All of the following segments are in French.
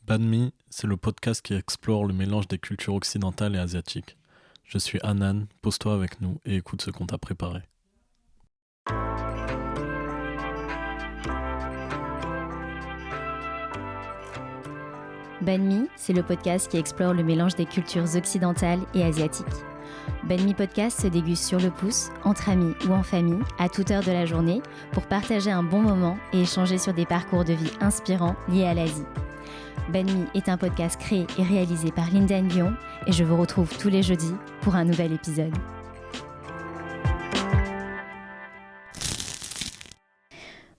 Banh Mi, c'est le podcast qui explore le mélange des cultures occidentales et asiatiques. Je suis Anan, pose-toi avec nous et écoute ce qu'on t'a préparé. Banh Mi, c'est le podcast qui explore le mélange des cultures occidentales et asiatiques. Banh Mi Podcast se déguste sur le pouce, entre amis ou en famille, à toute heure de la journée, pour partager un bon moment et échanger sur des parcours de vie inspirants liés à l'Asie. Banh Mi est un podcast créé et réalisé par Linda Nguyen et je vous retrouve tous les jeudis pour un nouvel épisode.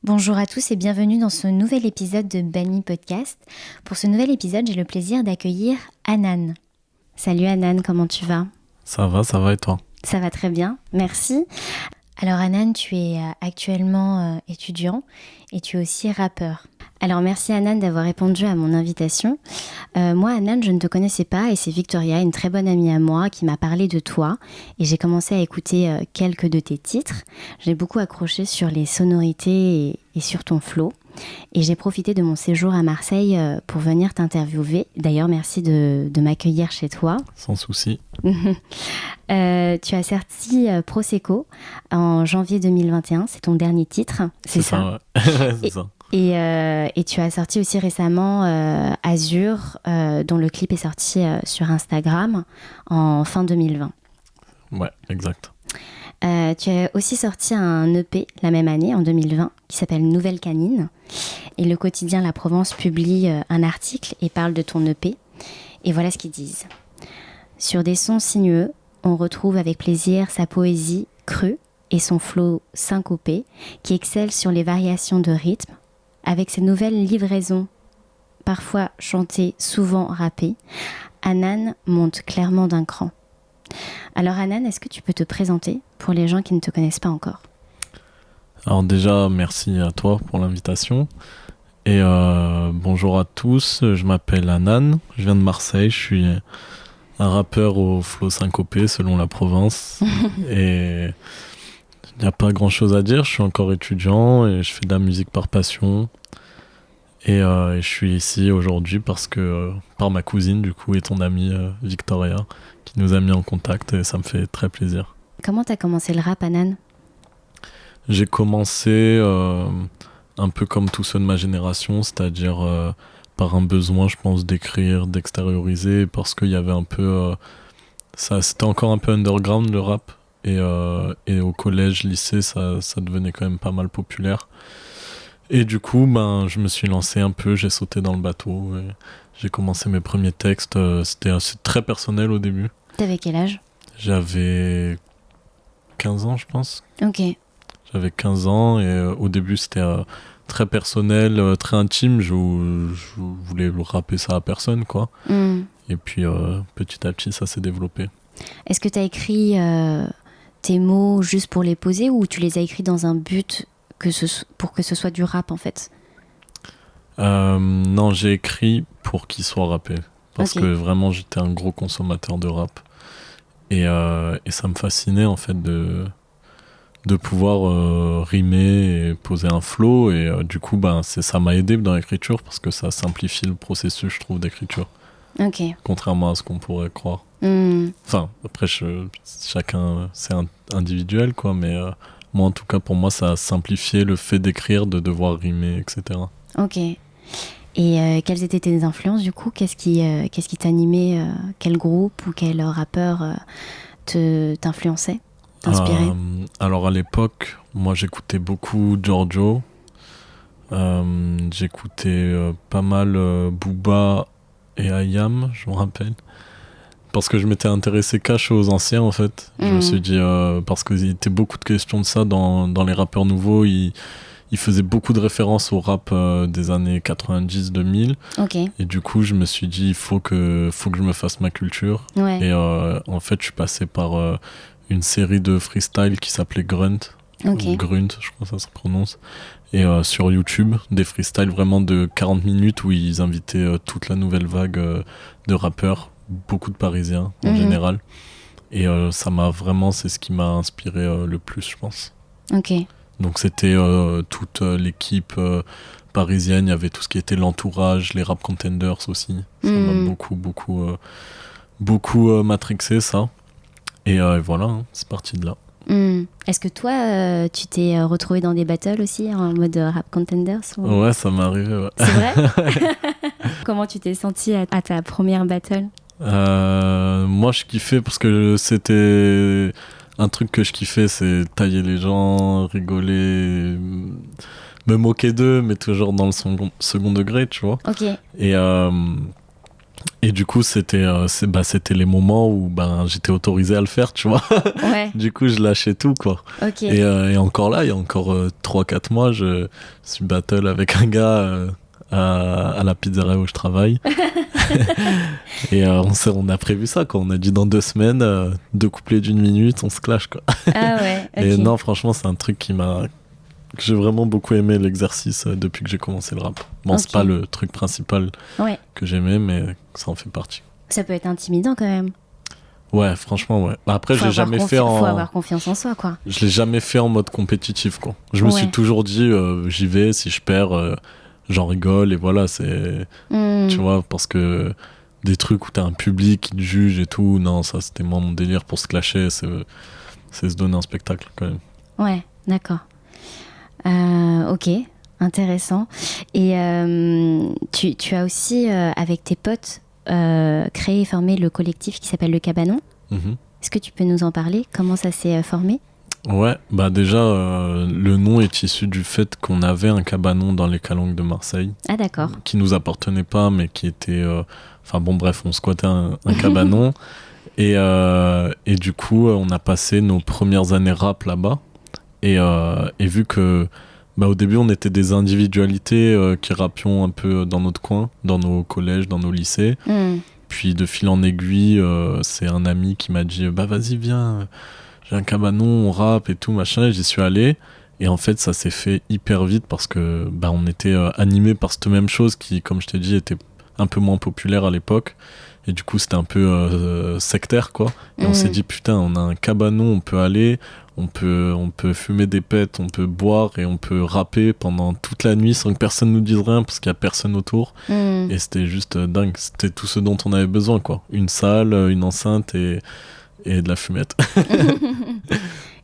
Bonjour à tous et bienvenue dans ce nouvel épisode de Banh Mi Podcast. Pour ce nouvel épisode, j'ai le plaisir d'accueillir Anan. Salut Anan, comment tu vas ? Ça va et toi ? Ça va très bien, merci. Alors Anan, tu es actuellement étudiant et tu es aussi rappeur. Alors merci Anan d'avoir répondu à mon invitation. Moi Anan, je ne te connaissais pas et c'est Victoria, une très bonne amie à moi, qui m'a parlé de toi et j'ai commencé à écouter quelques de tes titres. J'ai beaucoup accroché sur les sonorités et sur ton flow. Et j'ai profité de mon séjour à Marseille pour venir t'interviewer. D'ailleurs, merci de m'accueillir chez toi. Sans souci. Tu as sorti Prosecco en janvier 2021, c'est ton dernier titre, c'est ça, ouais. C'est ça. Et tu as sorti aussi récemment Azur, dont le clip est sorti sur Instagram en fin 2020. Ouais, exact. Tu as aussi sorti un EP la même année, en 2020, qui s'appelle Nouvelle Canine. Et le quotidien La Provence publie un article et parle de ton EP. Et voilà ce qu'ils disent. Sur des sons sinueux, on retrouve avec plaisir sa poésie crue et son flow syncopé, qui excelle sur les variations de rythme. Avec ses nouvelles livraisons, parfois chantées, souvent rappées, Anan monte clairement d'un cran. Alors Anan, est-ce que tu peux te présenter pour les gens qui ne te connaissent pas encore ? Alors déjà, merci à toi pour l'invitation. Et bonjour à tous, je m'appelle Anan, je viens de Marseille, je suis un rappeur au flow syncopé selon la Provence. Et il n'y a pas grand chose à dire, je suis encore étudiant et je fais de la musique par passion. Et je suis ici aujourd'hui parce que par ma cousine du coup et ton amie Victoria qui nous a mis en contact et ça me fait très plaisir. Comment t'as commencé le rap, Anan ? J'ai commencé un peu comme tous ceux de ma génération, c'est-à-dire par un besoin je pense d'écrire, d'extérioriser, parce qu'il y avait un peu... ça, c'était encore un peu underground le rap et au collège, lycée ça devenait quand même pas mal populaire. Et du coup, je me suis lancé un peu, j'ai sauté dans le bateau. Et j'ai commencé mes premiers textes. C'était très personnel au début. T'avais quel âge ? J'avais 15 ans, je pense. Ok. J'avais 15 ans et au début, c'était très personnel, très intime. Je voulais rapper ça à personne, quoi. Et puis, petit à petit, ça s'est développé. Est-ce que t'as écrit tes mots juste pour les poser ou tu les as écrits dans un but pour que ce soit du rap en fait ? Non, j'ai écrit pour qu'il soit rappé. Parce Ok. que vraiment, j'étais un gros consommateur de rap. Et ça me fascinait en fait de pouvoir rimer et poser un flow. Et du coup, ça m'a aidé dans l'écriture parce que ça simplifie le processus, je trouve, d'écriture. Ok. Contrairement à ce qu'on pourrait croire. Enfin, après, chacun, c'est individuel, quoi. Mais moi, en tout cas, pour moi, ça a simplifié le fait d'écrire, de devoir rimer, etc. Ok. Et quelles étaient tes influences du coup ? Qu'est-ce qui t'animait ? Quel groupe ou quel rappeur t'influençait ? T'inspirait ? Alors à l'époque, moi j'écoutais beaucoup Giorgio. J'écoutais pas mal Booba et I.Am, je me rappelle. Parce que je m'étais intéressé cash aux anciens en fait. Je me suis dit, parce qu'il y était beaucoup de questions de ça dans les rappeurs nouveaux. Il faisait beaucoup de références au rap des années 90-2000. Ok. Et du coup, je me suis dit, il faut que je me fasse ma culture. Ouais. Et en fait, je suis passé par une série de freestyle qui s'appelait Grunt. Ok. Ou Grunt, je crois que ça se prononce. Et sur YouTube, des freestyles vraiment de 40 minutes où ils invitaient toute la nouvelle vague de rappeurs, beaucoup de Parisiens en général. Et c'est ce qui m'a inspiré le plus, je pense. Ok. Donc c'était toute l'équipe parisienne, il y avait tout ce qui était l'entourage, les rap contenders aussi. Ça m'a beaucoup matrixé, ça. Et voilà, hein, c'est parti de là. Est-ce que toi, tu t'es retrouvé dans des battles aussi en mode rap contenders ou... Ouais, ça m'est arrivé. Ouais. C'est vrai? Comment tu t'es senti à ta première battle? Moi, je kiffais parce que c'était un truc que je kiffais, c'est tailler les gens, rigoler, me moquer d'eux, mais toujours dans le second degré, tu vois. Ok. Et du coup, c'était les moments où j'étais autorisé à le faire, tu vois. Ouais. Du coup, je lâchais tout, quoi. Ok. Et encore là, il y a encore 3-4 mois, je suis battle avec un gars à la pizzeria où je travaille. Et on a prévu ça, quoi. On a dit dans 2 semaines, 2 couplets d'1 minute, on se clash, quoi. Ah ouais, ok. Et non, franchement, c'est un truc que j'ai vraiment beaucoup aimé l'exercice depuis que j'ai commencé le rap. Bon, c'est pas le truc principal que j'aimais, mais ça en fait partie. Ça peut être intimidant quand même. Ouais, franchement, ouais. Après, je l'ai jamais fait en... Faut avoir confiance en soi, quoi. Je l'ai jamais fait en mode compétitif, quoi. Je me suis toujours dit, j'y vais, si je perds, j'en rigole, et voilà, c'est... Tu vois, parce que des trucs où t'as un public qui te juge et tout, non, ça, c'était moi mon délire pour se clasher, c'est se donner un spectacle, quand même. Ouais, d'accord. Ok, intéressant. Et tu as aussi, avec tes potes, créé et formé le collectif qui s'appelle Le Cabanon. Est-ce que tu peux nous en parler? Comment ça s'est formé? Ouais, déjà, le nom est issu du fait qu'on avait un cabanon dans les Calanques de Marseille. Ah, d'accord. Qui nous appartenait pas, mais qui était... Enfin bon, bref, on squattait un cabanon. Et du coup, on a passé nos premières années rap là-bas. Et vu que au début on était des individualités qui rappions un peu dans notre coin, dans nos collèges, dans nos lycées, puis de fil en aiguille c'est un ami qui m'a dit vas-y viens, j'ai un cabanon, on rappe et tout machin, et j'y suis allé. Et en fait ça s'est fait hyper vite parce que on était animés par cette même chose qui, comme je t'ai dit, était un peu moins populaire à l'époque. Et du coup c'était un peu sectaire, quoi. Et on s'est dit putain, on a un cabanon, on peut aller, on peut fumer des pets, on peut boire et on peut rapper pendant toute la nuit sans que personne nous dise rien parce qu'il y a personne autour. Et c'était juste dingue, c'était tout ce dont on avait besoin, quoi. Une salle, une enceinte et de la fumette.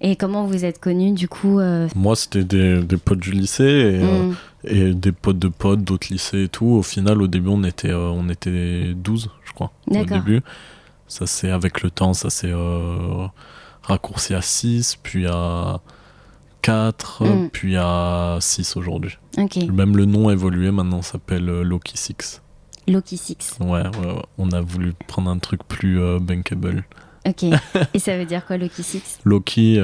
Et comment vous êtes connus, du coup Moi c'était des potes du lycée et des potes de potes d'autres lycées et tout. Au final, au début on était 12, je crois. D'accord. Au début, ça c'est avec le temps, ça s'est raccourci à 6, puis à 4, puis à 6 aujourd'hui. Okay. Même le nom a évolué, maintenant ça s'appelle Loki 6. Loki 6. Ouais, on a voulu prendre un truc plus bankable. Ok. Et ça veut dire quoi, Loki 6? Loki,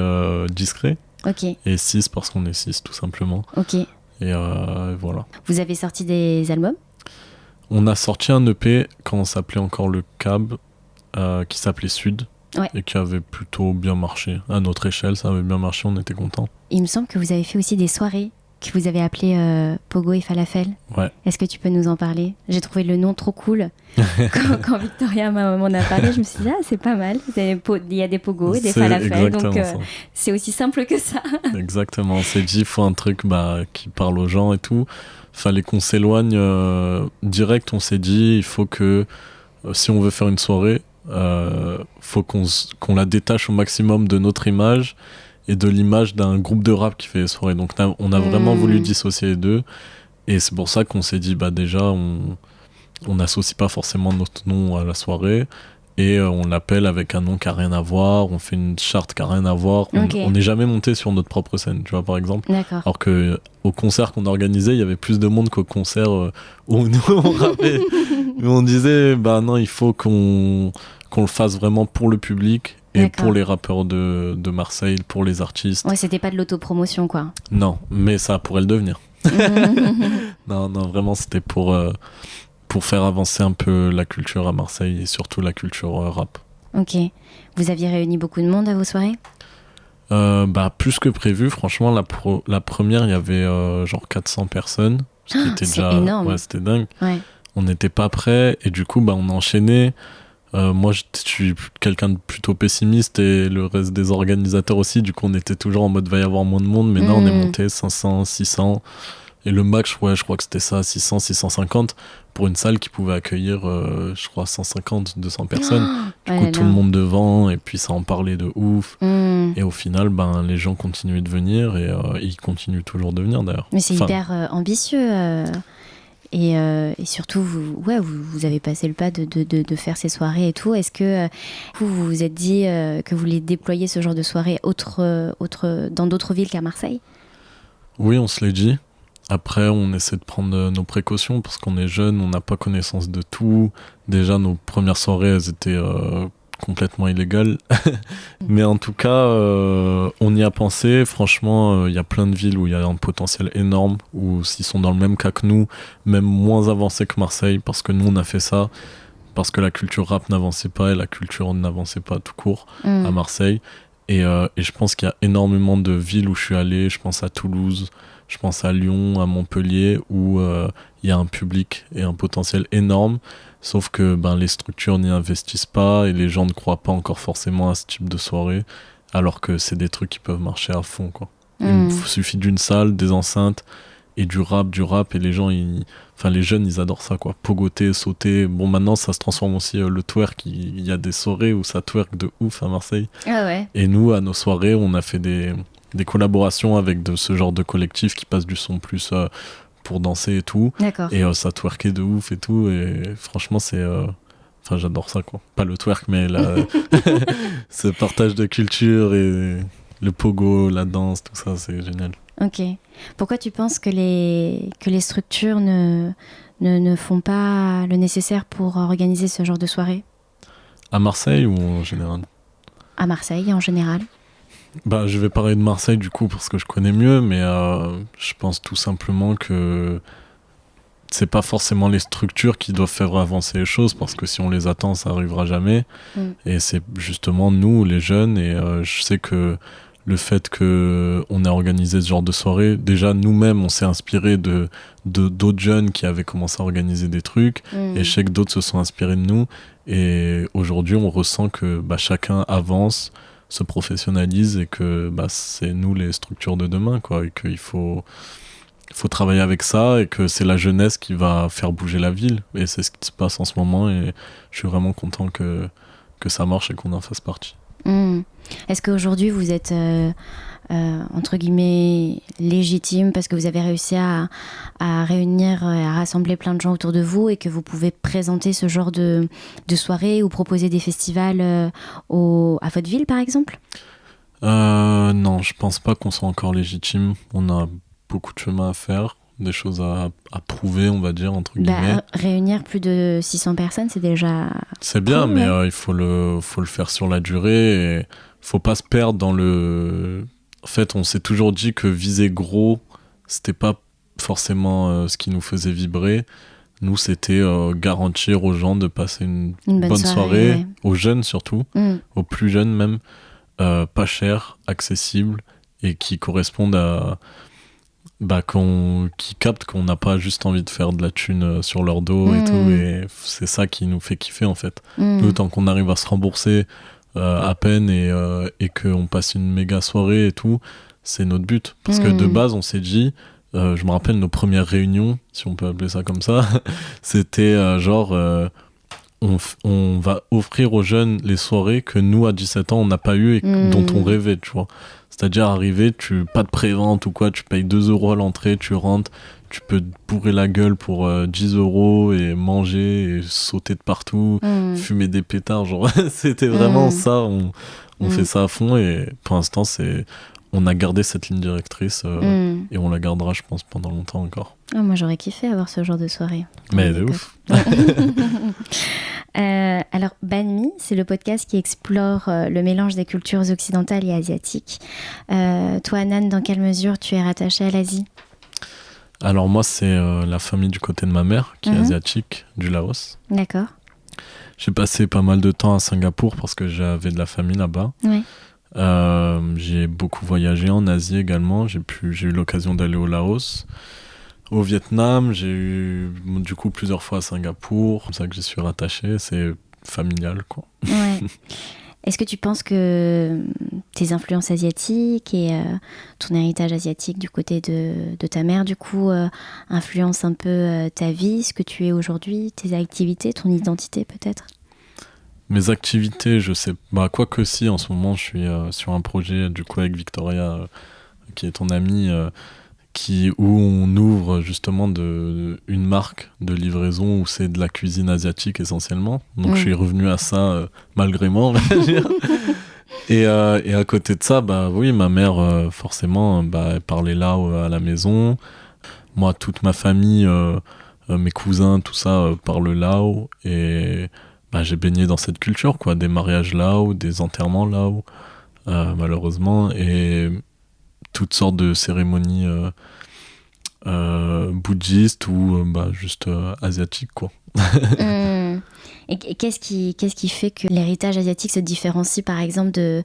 discret. Ok. Et 6 parce qu'on est 6, tout simplement. Ok. Et voilà. Vous avez sorti des albums? On a sorti un EP quand on s'appelait encore le Cab, qui s'appelait Sud. Ouais. Et qui avait plutôt bien marché. À notre échelle, ça avait bien marché, on était contents. Il me semble que vous avez fait aussi des soirées que vous avez appelées Pogo et Falafel. Ouais. Est-ce que tu peux nous en parler? J'ai trouvé le nom trop cool. quand Victoria m'en a parlé, je me suis dit, c'est pas mal. Il y a des Pogo et des Falafel, donc c'est aussi simple que ça. Exactement, on s'est dit, il faut un truc qui parle aux gens et tout. Fallait qu'on s'éloigne direct, on s'est dit, il faut que, si on veut faire une soirée, faut qu'on la détache au maximum de notre image et de l'image d'un groupe de rap qui fait les soirées. Donc on a vraiment voulu dissocier les deux, et c'est pour ça qu'on s'est dit déjà on n'associe pas forcément notre nom à la soirée, et on l'appelle avec un nom qui a rien à voir, on fait une charte qui a rien à voir. On n'est jamais monté sur notre propre scène, tu vois, par exemple. D'accord. Alors que au concert qu'on organisait, il y avait plus de monde qu'au concert où nous on rappait. Mais on disait non, il faut qu'on le fasse vraiment pour le public et pour les rappeurs de Marseille, pour les artistes. Ouais, c'était pas de l'autopromotion, quoi. Non, mais ça pourrait le devenir. non, vraiment, c'était pour faire avancer un peu la culture à Marseille et surtout la culture rap. Ok. Vous aviez réuni beaucoup de monde à vos soirées? Plus que prévu. Franchement, la première, il y avait genre 400 personnes. Ce qui était déjà énorme. Ouais, c'était dingue. Ouais. On n'était pas prêts et du coup, on a enchaîné. Moi, je suis quelqu'un de plutôt pessimiste et le reste des organisateurs aussi. Du coup, on était toujours en mode va y avoir moins de monde. Mais là, on est monté 500, 600. Et le max, ouais, je crois que c'était ça, 600, 650, pour une salle qui pouvait accueillir, je crois, 150, 200 personnes. Du coup, tout le monde devant, et puis ça en parlait de ouf. Et au final, les gens continuaient de venir, et ils continuent toujours de venir, d'ailleurs. Mais c'est hyper ambitieux. Et surtout, vous avez passé le pas de faire ces soirées et tout. Est-ce que vous vous êtes dit que vous voulez déployer ce genre de soirée dans d'autres villes qu'à Marseille ? Oui, on se l'est dit. Après, on essaie de prendre nos précautions parce qu'on est jeune, on n'a pas connaissance de tout. Déjà, nos premières soirées, elles étaient complètement illégales. Mais en tout cas, on y a pensé. Franchement, il y a plein de villes où il y a un potentiel énorme, où s'ils sont dans le même cas que nous, même moins avancés que Marseille, parce que nous, on a fait ça, parce que la culture rap n'avançait pas et la culture n'avançait pas tout court à Marseille. Et je pense qu'il y a énormément de villes où je suis allé. Je pense à Toulouse, je pense à Lyon, à Montpellier, où il y a un public et un potentiel énorme. Sauf que les structures n'y investissent pas et les gens ne croient pas encore forcément à ce type de soirée, alors que c'est des trucs qui peuvent marcher à fond, quoi. Il suffit d'une salle, des enceintes et du rap, et les gens, les jeunes, ils adorent ça, quoi. Pogoter, sauter. Bon, maintenant, ça se transforme aussi, le twerk. Il y a des soirées où ça twerk de ouf à Marseille. Ah ouais. Et nous, à nos soirées, on a fait des collaborations avec ce genre de collectif qui passe du son plus pour danser et tout. D'accord. Et ça twerkait de ouf et tout. Et franchement, c'est... j'adore ça, quoi. Pas le twerk, mais ce partage de culture et le pogo, la danse, tout ça, c'est génial. Ok. Pourquoi tu penses que les structures ne font pas le nécessaire pour organiser ce genre de soirée ? À Marseille ou en général ? À Marseille, en général. Je vais parler de Marseille du coup parce que je connais mieux, mais je pense tout simplement que c'est pas forcément les structures qui doivent faire avancer les choses, parce que si on les attend, ça arrivera jamais. Et c'est justement nous, les jeunes, et je sais que le fait qu'on ait organisé ce genre de soirée, déjà nous-mêmes, on s'est inspiré de d'autres jeunes qui avaient commencé à organiser des trucs, et je sais que d'autres se sont inspirés de nous, et aujourd'hui on ressent que chacun avance, se professionnalise, et que c'est nous les structures de demain, quoi, et qu'il faut travailler avec ça, et que c'est la jeunesse qui va faire bouger la ville, et c'est ce qui se passe en ce moment, et je suis vraiment content que ça marche et qu'on en fasse partie. Est-ce qu'aujourd'hui vous êtes entre guillemets légitime parce que vous avez réussi à réunir et à rassembler plein de gens autour de vous, et que vous pouvez présenter ce genre de soirée ou proposer des festivals à votre ville par exemple ? Non, je pense pas qu'on soit encore légitime. On a beaucoup de chemin à faire, des choses à prouver, on va dire, entre guillemets. Réunir plus de 600 personnes, c'est déjà... C'est bien, mais il faut le faire sur la durée, et faut pas se perdre dans le... En fait, on s'est toujours dit que viser gros, c'était pas forcément ce qui nous faisait vibrer. Nous, c'était garantir aux gens de passer une bonne soirée, ouais. Aux jeunes surtout, aux plus jeunes même, pas cher, accessible, et qui correspondent à... qui captent qu'on n'a pas juste envie de faire de la thune sur leur dos et tout, et c'est ça qui nous fait kiffer en fait. Nous, tant qu'on arrive à se rembourser à peine, et qu'on passe une méga soirée et tout, c'est notre but, parce que de base on s'est dit, je me rappelle nos premières réunions, si on peut appeler ça comme ça, c'était on va offrir aux jeunes les soirées que nous à 17 ans on n'a pas eu et dont on rêvait, tu vois. C'est-à-dire arriver, pas de prévente ou quoi, tu payes 2 € à l'entrée, tu rentres, tu peux te bourrer la gueule pour 10 € et manger et sauter de partout, fumer des pétards, genre c'était vraiment ça, on fait ça à fond, et pour l'instant on a gardé cette ligne directrice, et on la gardera, je pense, pendant longtemps encore. Moi j'aurais kiffé avoir ce genre de soirée. Mais de ouf. Alors Banh Mi, c'est le podcast qui explore le mélange des cultures occidentales et asiatiques. Toi, Nan, dans quelle mesure tu es rattachée à l'Asie ? Alors moi, c'est la famille du côté de ma mère, qui est asiatique, du Laos. D'accord. J'ai passé pas mal de temps à Singapour parce que j'avais de la famille là-bas. Ouais. J'ai beaucoup voyagé en Asie également. J'ai eu l'occasion d'aller au Laos, au Vietnam. J'ai eu du coup plusieurs fois à Singapour. C'est comme ça que j'y suis rattaché. C'est familial, quoi. Ouais. Est-ce que tu penses que tes influences asiatiques et ton héritage asiatique du côté de ta mère, du coup, influencent un peu ta vie, ce que tu es aujourd'hui, tes activités, ton identité peut-être? Mes activités, je sais, bah quoi que si, en ce moment, je suis sur un projet du coup avec Victoria, qui est ton amie, où on ouvre justement une marque de livraison où c'est de la cuisine asiatique essentiellement. Donc je suis revenu à ça malgré moi, on va dire. Et à côté de ça, bah oui, ma mère forcément, bah, elle parlait lao à la maison. Moi, toute ma famille, mes cousins, tout ça parle lao. Et bah, j'ai baigné dans cette culture, quoi, des mariages lao, des enterrements lao, malheureusement, et toutes sortes de cérémonies bouddhistes ou bah, juste asiatiques, quoi. Et qu'est-ce qui fait que l'héritage asiatique se différencie par exemple de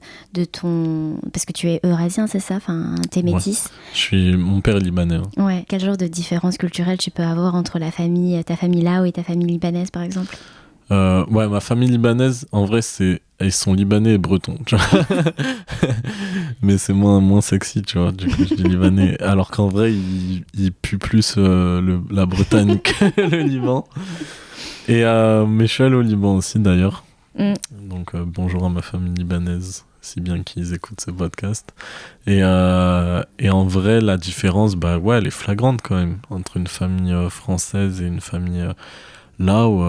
ton... Parce que tu es eurasien, c'est ça? Enfin, t'es métis. Ouais. Mon père est libanais. Hein. Ouais. Quel genre de différence culturelle tu peux avoir entre ta famille lao et ta famille libanaise par exemple? Ouais, ma famille libanaise, en vrai, ils sont libanais et bretons, tu vois. Mais c'est moins sexy, tu vois, du coup, je dis libanais. Alors qu'en vrai, ils puent plus la Bretagne que le Liban. Et mais je suis allé au Liban aussi, d'ailleurs. Donc, bonjour à ma famille libanaise, si bien qu'ils écoutent ce podcast. Et en vrai, la différence, bah ouais, elle est flagrante quand même, entre une famille française et une famille là où...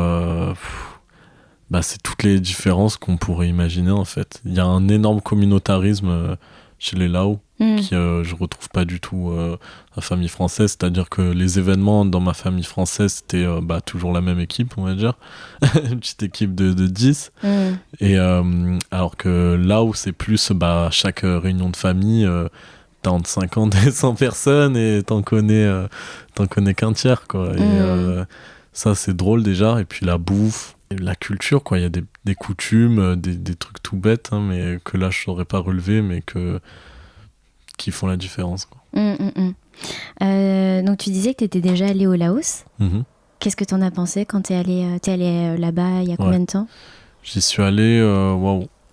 bah, c'est toutes les différences qu'on pourrait imaginer en fait. Il y a un énorme communautarisme chez les Lao qui je retrouve pas du tout la famille française, c'est-à-dire que les événements dans ma famille française c'était bah, toujours la même équipe, on va dire, une petite équipe de 10 et alors que Lao c'est plus bah, chaque réunion de famille t'as entre 50 et 100 personnes et t'en connais qu'un tiers quoi. Et ça c'est drôle déjà, et puis la bouffe, la culture, quoi. Il y a des coutumes, des trucs tout bêtes, hein, mais que là, je saurais pas relever, mais qui font la différence, quoi. Donc, tu disais que tu étais déjà allé au Laos. Qu'est-ce que tu en as pensé quand tu es allé là-bas il y a combien de temps? J'y suis allé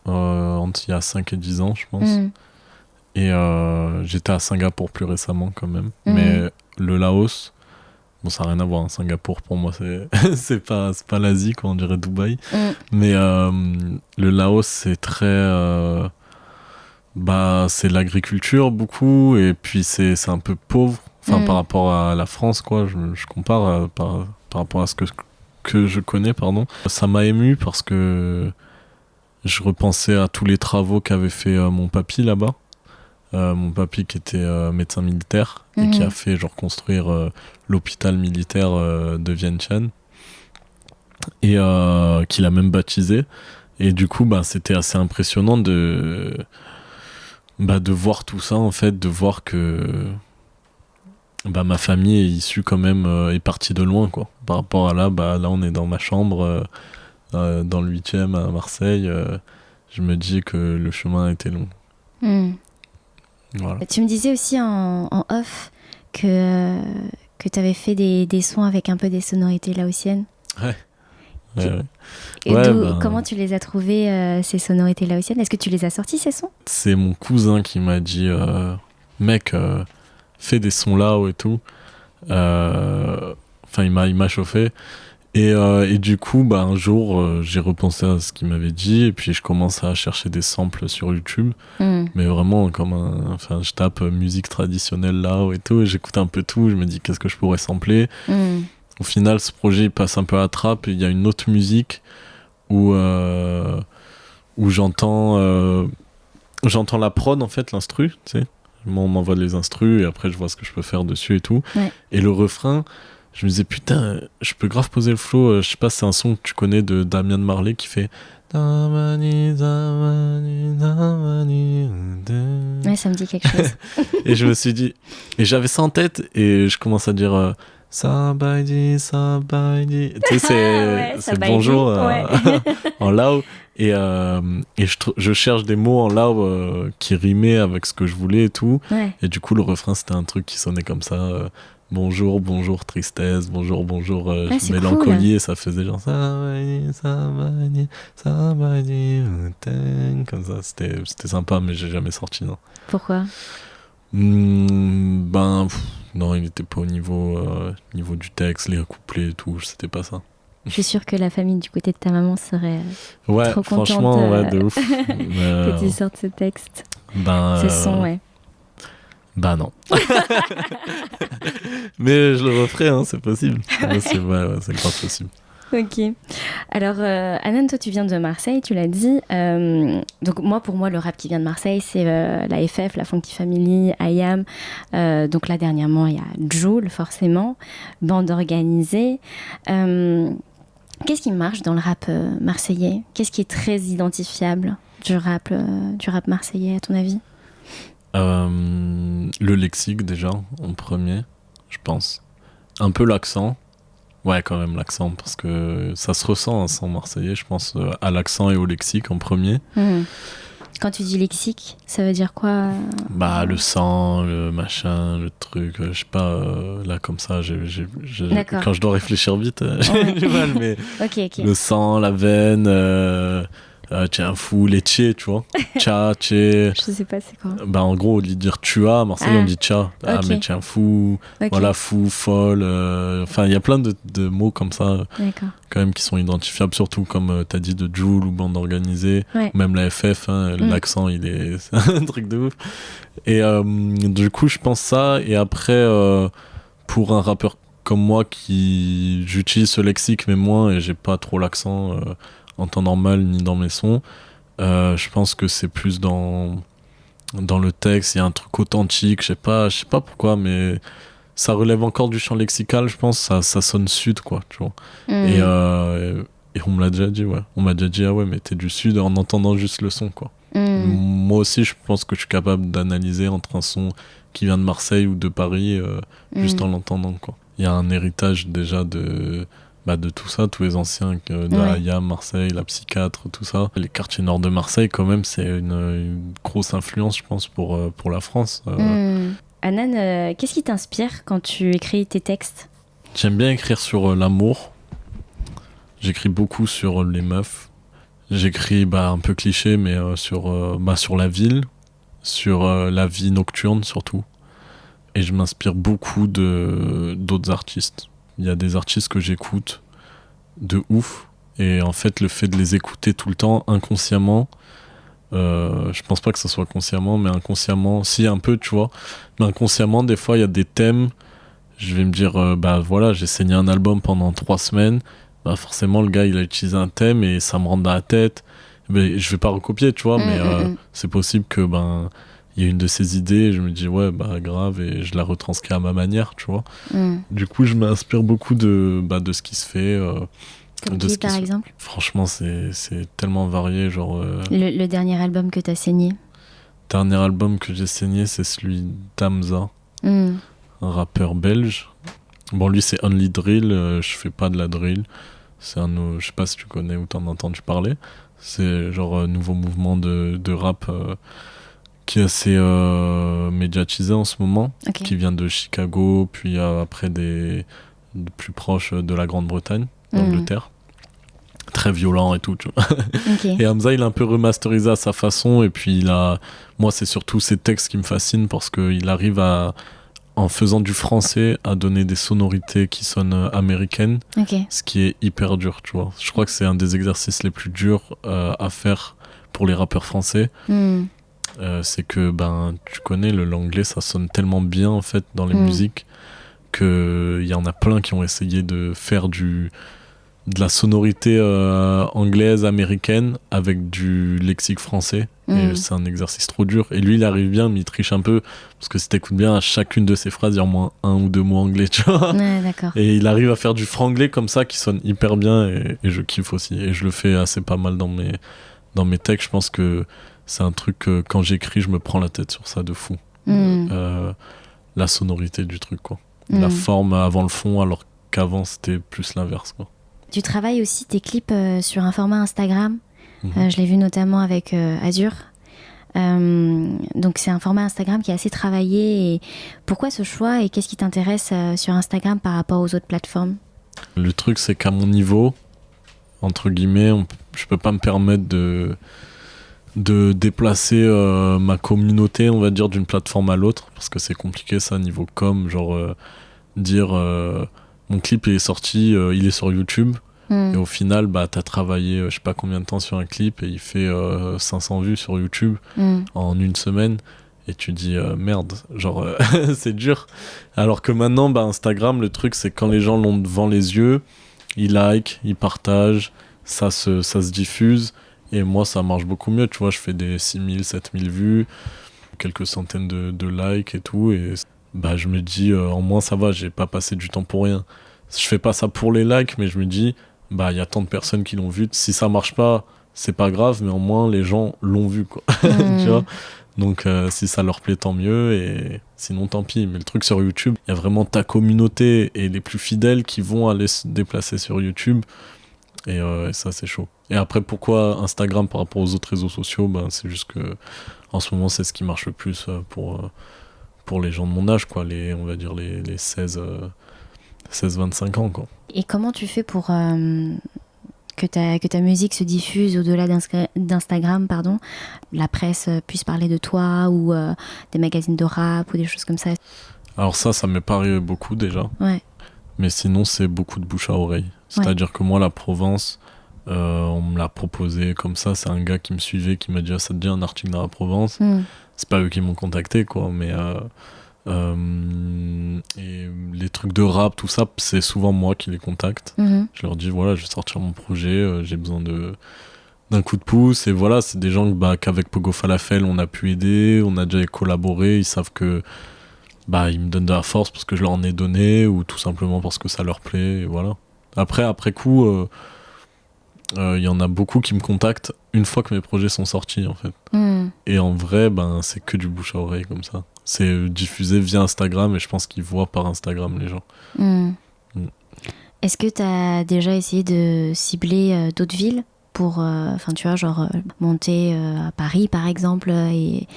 il y a 5 et 10 ans, je pense. Et j'étais à Singapour plus récemment, quand même. Mais le Laos... Bon, ça n'a rien à voir, hein. Singapour, pour moi, c'est pas l'Asie, quoi, on dirait Dubaï. Mais le Laos, c'est très... bah, c'est l'agriculture, beaucoup, et puis c'est un peu pauvre, enfin, par rapport à la France, quoi. Je compare par rapport à ce que je connais, pardon. Ça m'a ému parce que je repensais à tous les travaux qu'avait fait mon papy là-bas. Mon papy qui était médecin militaire et qui a fait genre construire l'hôpital militaire de Vientiane et qu'il a même baptisé, et du coup bah, c'était assez impressionnant de voir tout ça en fait, de voir que bah, ma famille est issue quand même, est partie de loin quoi, par rapport à là on est dans ma chambre dans le 8e à Marseille. Je me dis que le chemin a été long. Voilà. Tu me disais aussi en off que tu avais fait des sons avec un peu des sonorités laotiennes. Ouais. Et comment tu les as trouvées, ces sonorités laotiennes? Est-ce que tu les as sortis, ces sons? C'est mon cousin qui m'a dit mec, fais des sons lao et tout. Enfin, il m'a chauffé. Et du coup, bah, un jour, j'ai repensé à ce qu'il m'avait dit, et puis je commence à chercher des samples sur YouTube. Mais vraiment, enfin, je tape musique traditionnelle lao et tout, et j'écoute un peu tout, je me dis qu'est-ce que je pourrais sampler. Au final, ce projet il passe un peu à la trappe, et il y a une autre musique où j'entends la prod, en fait, l'instru, tu sais. On m'envoie les instrus, et après je vois ce que je peux faire dessus et tout. Ouais. Et le refrain, je me disais putain, je peux grave poser le flow. Je sais pas, c'est un son que tu connais de Damian Marley qui fait Damani, Damani, Damani. Ouais, ça me dit quelque chose. Et je me suis dit, et j'avais ça en tête, et je commence à dire Sabaidi, Sabaidi. Tu sais, c'est bonjour en lao. Et je cherche des mots en lao qui rimaient avec ce que je voulais et tout. Ouais. Et du coup, le refrain, c'était un truc qui sonnait comme ça. bonjour, bonjour, tristesse, bonjour, bonjour, C'est mélancolie, cool. et ça faisait genre ça va dire, comme ça, c'était sympa, mais j'ai jamais sorti, non. Pourquoi? Non, il était pas au niveau du texte, les couplets et tout, c'était pas ça. Je suis sûre que la famille du côté de ta maman serait Ouais, trop contente franchement, ouais, de ouf. que tu sortes ce texte. Ben, Ce son, ouais. Bah non. Mais je le referai, hein, c'est possible. Ouais, c'est grave possible. Ok. Alors, Anan, toi, tu viens de Marseille, tu l'as dit. Donc, pour moi, le rap qui vient de Marseille, c'est la FF, la Funky Family, IAM. Donc là, dernièrement, il y a Jul, forcément, bande organisée. Qu'est-ce qui marche dans le rap marseillais? Qu'est-ce qui est très identifiable du rap marseillais, à ton avis? Le lexique, déjà, en premier, je pense. Un peu l'accent. Ouais, quand même, l'accent, parce que ça se ressent, un son marseillais, je pense, à l'accent et au lexique en premier. Quand tu dis lexique, ça veut dire quoi? Bah, le sang, le machin, le truc, je sais pas, là, comme ça, D'accord. quand je dois réfléchir vite, j'ai du mal, mais Ok. le sang, la veine, t'es un fou, les tchés, tu vois. Tcha, tché. Je sais pas c'est quoi. Bah, en gros, au lieu de dire tu as, à Marseille, on dit tcha. Ah, ok. mais t'es un fou, Ok. voilà, fou, folle. Enfin, il y a plein de mots comme ça, D'accord. quand même, qui sont identifiables, surtout comme t'as dit de Joule ou bande organisée, Ouais. même la FF, hein, l'accent, c'est un truc de ouf. Et du coup, je pense ça, et après, pour un rappeur comme moi, j'utilise ce lexique, mais moins, et j'ai pas trop l'accent en temps normal, ni dans mes sons, je pense que c'est plus dans le texte, il y a un truc authentique, je sais pas pourquoi, mais ça relève encore du champ lexical, je pense, ça sonne sud, quoi, tu vois. Et on me l'a déjà dit, ouais. On m'a déjà dit, ah ouais, mais t'es du sud en entendant juste le son, quoi. Moi aussi, je pense que je suis capable d'analyser entre un son qui vient de Marseille ou de Paris, juste en l'entendant, quoi. Il y a un héritage déjà de tout ça, tous les anciens, de IAM, Marseille, la psychiatre, tout ça. Les quartiers nord de Marseille, quand même, c'est une grosse influence, je pense, pour la France. Anan, qu'est-ce qui t'inspire quand tu écris tes textes? J'aime bien écrire sur l'amour. J'écris beaucoup sur les meufs. J'écris un peu cliché, mais sur la ville, sur la vie nocturne surtout. Et je m'inspire beaucoup d'autres artistes. Il y a des artistes que j'écoute de ouf. Et en fait, le fait de les écouter tout le temps, inconsciemment, je pense pas que ce soit consciemment, mais inconsciemment, si un peu, tu vois. Mais inconsciemment, des fois, il y a des thèmes. Je vais me dire, voilà, j'ai saigné un album pendant 3 semaines. Forcément, le gars, il a utilisé un thème et ça me rentre dans la tête. Mais je vais pas recopier, tu vois, mais c'est possible que il y a une de ces idées et je me dis ouais grave et je la retranscris à ma manière, tu vois. Du coup, je m'inspire beaucoup de ce qui se fait. Comme de qui, ce qui par se... exemple? Franchement, c'est tellement varié, genre. Le dernier album que t'as saigné? Dernier album que j'ai saigné, c'est celui d'Amza, un rappeur belge. Bon, lui, c'est Only Drill. Je fais pas de la drill. C'est je sais pas si tu connais ou t'en as entendu parler. C'est genre un nouveau mouvement de rap qui est assez médiatisé en ce moment, qui vient de Chicago, puis après plus proche de la Grande-Bretagne, d'Angleterre. Très violent et tout, tu vois. Et Hamza, il a un peu remasterisé à sa façon, et puis moi, c'est surtout ses textes qui me fascinent parce qu'il arrive en faisant du français, à donner des sonorités qui sonnent américaines, ce qui est hyper dur, tu vois. Je crois que c'est un des exercices les plus durs à faire pour les rappeurs français. C'est que tu connais, l'anglais, ça sonne tellement bien en fait dans les musiques qu'il y en a plein qui ont essayé de faire de la sonorité anglaise, américaine avec du lexique français. Et c'est un exercice trop dur. Et lui, il arrive bien, mais il triche un peu. Parce que si t'écoutes bien, à chacune de ses phrases, il y a au moins 1 ou 2 mots anglais, tu vois. Ouais, d'accord. Et il arrive à faire du franglais comme ça qui sonne hyper bien. Et je kiffe aussi. Et je le fais assez pas mal dans mes textes. Je pense que c'est un truc que quand j'écris, je me prends la tête sur ça de fou. La sonorité du truc, quoi. La forme avant le fond, alors qu'avant, c'était plus l'inverse, quoi. Tu travailles aussi tes clips sur un format Instagram. Je l'ai vu notamment avec Azur. Donc c'est un format Instagram qui est assez travaillé. Et pourquoi ce choix et qu'est-ce qui t'intéresse sur Instagram par rapport aux autres plateformes? Le truc, c'est qu'à mon niveau, entre guillemets, je peux pas me permettre de déplacer ma communauté, on va dire, d'une plateforme à l'autre, parce que c'est compliqué ça, niveau com, genre dire mon clip est sorti, il est sur YouTube, et au final, bah, t'as travaillé je sais pas combien de temps sur un clip, et il fait 500 vues sur YouTube en une semaine, et tu dis merde, genre c'est dur. Alors que maintenant, bah, Instagram, le truc, c'est quand les gens l'ont devant les yeux, ils like, ils partagent, ça se diffuse. Et moi, ça marche beaucoup mieux, tu vois, je fais des 6000, 7000 vues, quelques centaines de likes et tout, et bah, je me dis, en moins, ça va, j'ai pas passé du temps pour rien. Je fais pas ça pour les likes, mais je me dis, bah, il y a tant de personnes qui l'ont vu, si ça marche pas, c'est pas grave, mais au moins, les gens l'ont vu, quoi, tu vois. Donc, si ça leur plaît, tant mieux, et sinon, tant pis. Mais le truc sur YouTube, il y a vraiment ta communauté et les plus fidèles qui vont aller se déplacer sur YouTube. Et ça, c'est chaud. Et après, pourquoi Instagram par rapport aux autres réseaux sociaux? Ben, c'est juste que en ce moment, c'est ce qui marche le plus pour les gens de mon âge, quoi. On va dire les 16-25 ans, quoi. Et comment tu fais pour que ta musique se diffuse au-delà d'Instagram, pardon, la presse puisse parler de toi ou des magazines de rap ou des choses comme ça? Alors ça m'est paru beaucoup déjà. Ouais. Mais sinon, c'est beaucoup de bouche à oreille. C'est-à-dire que moi, la Provence, on me l'a proposé comme ça. C'est un gars qui me suivait, qui m'a dit ah, ça te dit un article dans la Provence. C'est pas eux qui m'ont contacté, quoi. Mais et les trucs de rap, tout ça, c'est souvent moi qui les contacte. Je leur dis voilà, je vais sortir mon projet, j'ai besoin d'un coup de pouce. Et voilà, c'est des gens qu'avec Pogo Falafel, on a pu aider, on a déjà collaboré. Ils savent que bah, ils me donnent de la force parce que je leur en ai donné ou tout simplement parce que ça leur plaît, et voilà. Après coup, y en a beaucoup qui me contactent une fois que mes projets sont sortis, en fait. Et en vrai, ben, c'est que du bouche à oreille comme ça. C'est diffusé via Instagram et je pense qu'ils voient par Instagram les gens. Est-ce que tu as déjà essayé de cibler d'autres villes pour, tu vois, genre monter à Paris, par exemple, et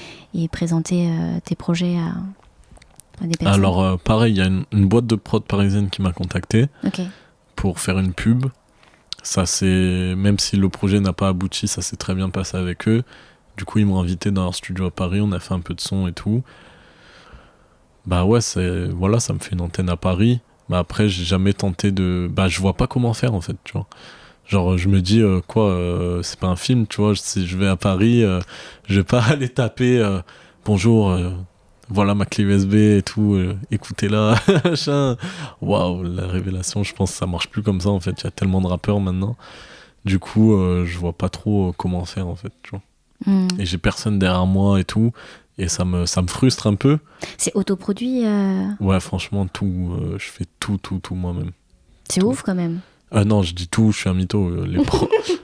présenter tes projets à des personnes? Alors, pareil, il y a une boîte de prod parisienne qui m'a contacté pour faire une pub. Ça, même si le projet n'a pas abouti, ça s'est très bien passé avec eux. Du coup, ils m'ont invité dans leur studio à Paris, on a fait un peu de son et tout. Bah ouais, voilà, ça me fait une antenne à Paris. Mais après, j'ai jamais tenté je vois pas comment faire, en fait, tu vois. Genre, je me dis, c'est pas un film, tu vois. Si je vais à Paris, je vais pas aller taper bonjour, voilà ma clé USB et tout, écoutez-la, machin. Waouh, la révélation, je pense que ça marche plus comme ça, en fait. Il y a tellement de rappeurs maintenant. Du coup, je vois pas trop comment faire, en fait, tu vois. Et j'ai personne derrière moi et tout. Et ça me frustre un peu. C'est autoproduit Ouais, franchement, tout. Je fais tout moi-même. C'est tout. Ouf, quand même. Non, je dis tout, je suis un mytho.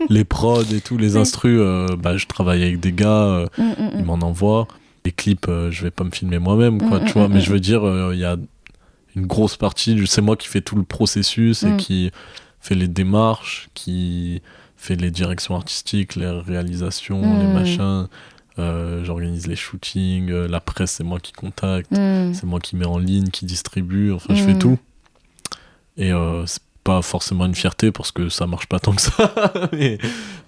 Les prods et tout, les instrus, je travaille avec des gars, ils m'en envoient. Les clips, je vais pas me filmer moi-même, quoi, tu vois. Mais je veux dire, il y a une grosse partie, c'est moi qui fais tout le processus et qui fait les démarches, qui fait les directions artistiques, les réalisations, les machins. J'organise les shootings, la presse, c'est moi qui contacte, c'est moi qui mets en ligne, qui distribue, enfin, je fais tout. Et c'est pas forcément une fierté parce que ça marche pas tant que ça. Mais,